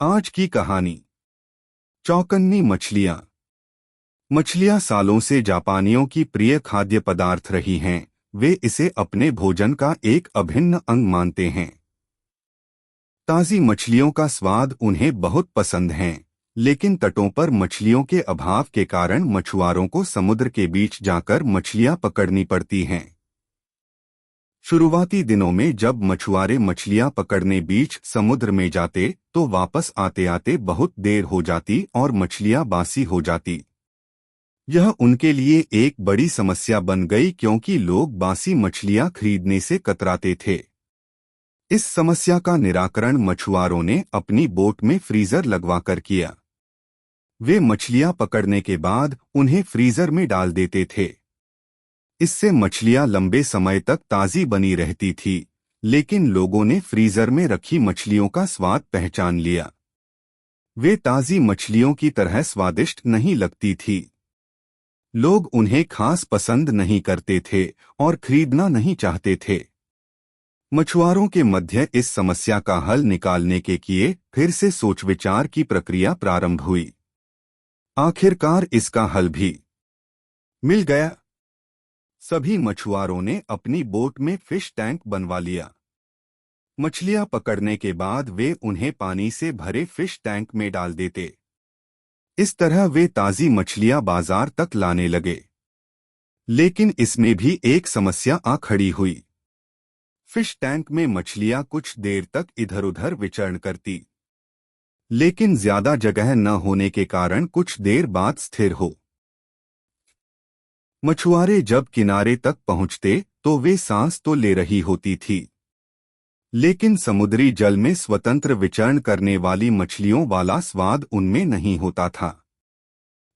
आज की कहानी। चौकन्नी मछलियाँ। मछलियाँ सालों से जापानियों की प्रिय खाद्य पदार्थ रही हैं। वे इसे अपने भोजन का एक अभिन्न अंग मानते हैं। ताज़ी मछलियों का स्वाद उन्हें बहुत पसंद है, लेकिन तटों पर मछलियों के अभाव के कारण मछुआरों को समुद्र के बीच जाकर मछलियाँ पकड़नी पड़ती हैं। शुरुआती दिनों में जब मछुआरे मछलियां पकड़ने बीच समुद्र में जाते तो वापस आते आते बहुत देर हो जाती और मछलियां बासी हो जाती। यह उनके लिए एक बड़ी समस्या बन गई क्योंकि लोग बासी मछलियां खरीदने से कतराते थे। इस समस्या का निराकरण मछुआरों ने अपनी बोट में फ्रीजर लगवाकर किया। वे मछलियां पकड़ने के बाद उन्हें फ्रीजर में डाल देते थे। इससे मछलियां लंबे समय तक ताज़ी बनी रहती थी, लेकिन लोगों ने फ्रीजर में रखी मछलियों का स्वाद पहचान लिया। वे ताज़ी मछलियों की तरह स्वादिष्ट नहीं लगती थी। लोग उन्हें खास पसंद नहीं करते थे और खरीदना नहीं चाहते थे। मछुआरों के मध्य इस समस्या का हल निकालने के लिए फिर से सोच विचार की प्रक्रिया प्रारंभ हुई। आखिरकार इसका हल भी मिल गया। सभी मछुआरों ने अपनी बोट में फिश टैंक बनवा लिया। मछलियां पकड़ने के बाद वे उन्हें पानी से भरे फिश टैंक में डाल देते। इस तरह वे ताज़ी मछलियां बाजार तक लाने लगे। लेकिन इसमें भी एक समस्या आ खड़ी हुई। फिश टैंक में मछलियां कुछ देर तक इधर-उधर विचरण करती, लेकिन ज्यादा जगह न होने के कारण कुछ देर बाद स्थिर हो। मछुआरे जब किनारे तक पहुंचते तो वे सांस तो ले रही होती थी, लेकिन समुद्री जल में स्वतंत्र विचरण करने वाली मछलियों वाला स्वाद उनमें नहीं होता था।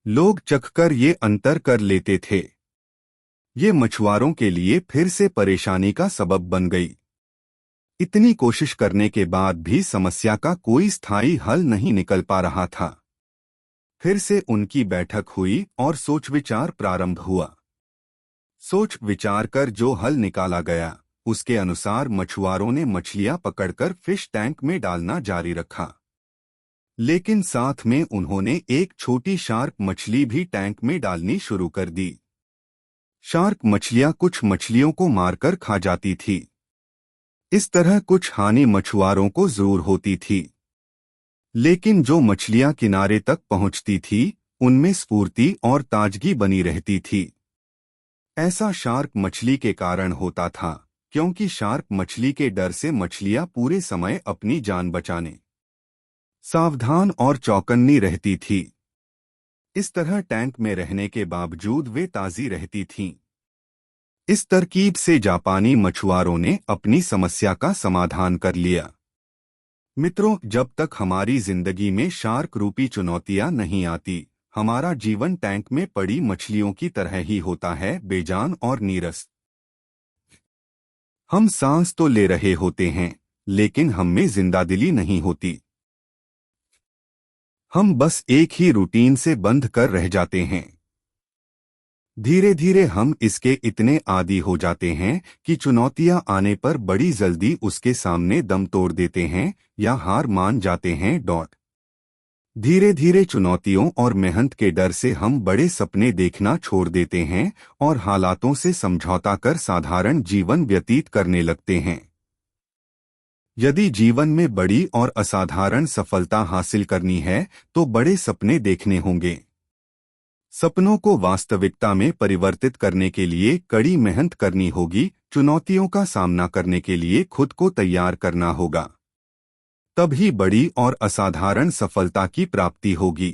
लोग चखकर ये अंतर कर लेते थे। ये मछुआरों के लिए फिर से परेशानी का सबब बन गई। इतनी कोशिश करने के बाद भी समस्या का कोई स्थायी हल नहीं निकल पा रहा था। फिर से उनकी बैठक हुई और सोच विचार प्रारंभ हुआ। सोच विचार कर जो हल निकाला गया, उसके अनुसार मछुआरों ने मछलियां पकड़कर फिश टैंक में डालना जारी रखा, लेकिन साथ में उन्होंने एक छोटी शार्क मछली भी टैंक में डालनी शुरू कर दी। शार्क मछलियां कुछ मछलियों को मारकर खा जाती थी। इस तरह कुछ हानि मछुआरों को जरूर होती थी, लेकिन जो मछलियां किनारे तक पहुंचती थी, उनमें स्फूर्ति और ताजगी बनी रहती थी। ऐसा शार्क मछली के कारण होता था, क्योंकि शार्क मछली के डर से मछलियां पूरे समय अपनी जान बचाने सावधान और चौकन्नी रहती थी। इस तरह टैंक में रहने के बावजूद वे ताज़ी रहती थीं। इस तरकीब से जापानी मछुआरों ने अपनी समस्या का समाधान कर लिया। मित्रों, जब तक हमारी जिंदगी में शार्क रूपी चुनौतियां नहीं आती, हमारा जीवन टैंक में पड़ी मछलियों की तरह ही होता है, बेजान और नीरस। हम सांस तो ले रहे होते हैं, लेकिन हम में जिंदादिली नहीं होती। हम बस एक ही रूटीन से बंध कर रह जाते हैं। धीरे धीरे हम इसके इतने आदी हो जाते हैं कि चुनौतियां आने पर बड़ी जल्दी उसके सामने दम तोड़ देते हैं या हार मान जाते हैं। धीरे धीरे चुनौतियों और मेहनत के डर से हम बड़े सपने देखना छोड़ देते हैं और हालातों से समझौता कर साधारण जीवन व्यतीत करने लगते हैं। यदि जीवन में बड़ी और असाधारण सफलता हासिल करनी है तो बड़े सपने देखने होंगे। सपनों को वास्तविकता में परिवर्तित करने के लिए कड़ी मेहनत करनी होगी। चुनौतियों का सामना करने के लिए खुद को तैयार करना होगा। तभी बड़ी और असाधारण सफलता की प्राप्ति होगी।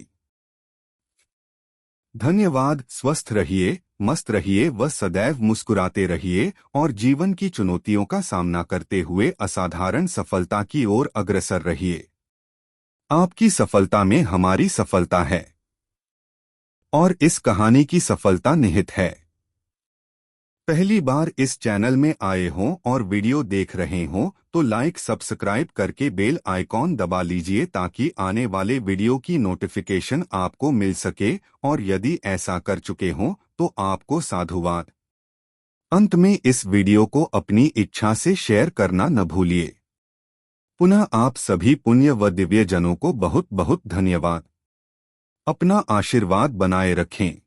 धन्यवाद। स्वस्थ रहिए, मस्त रहिए व सदैव मुस्कुराते रहिए और जीवन की चुनौतियों का सामना करते हुए असाधारण सफलता की ओर अग्रसर रहिए। आपकी सफलता में हमारी सफलता है और इस कहानी की सफलता निहित है। पहली बार इस चैनल में आए हों और वीडियो देख रहे हों तो लाइक सब्सक्राइब करके बेल आइकॉन दबा लीजिए ताकि आने वाले वीडियो की नोटिफिकेशन आपको मिल सके, और यदि ऐसा कर चुके हों तो आपको साधुवाद। अंत में इस वीडियो को अपनी इच्छा से शेयर करना न भूलिए। पुनः आप सभी पुण्य व दिव्य जनों को बहुत बहुत धन्यवाद। अपना आशीर्वाद बनाए रखें।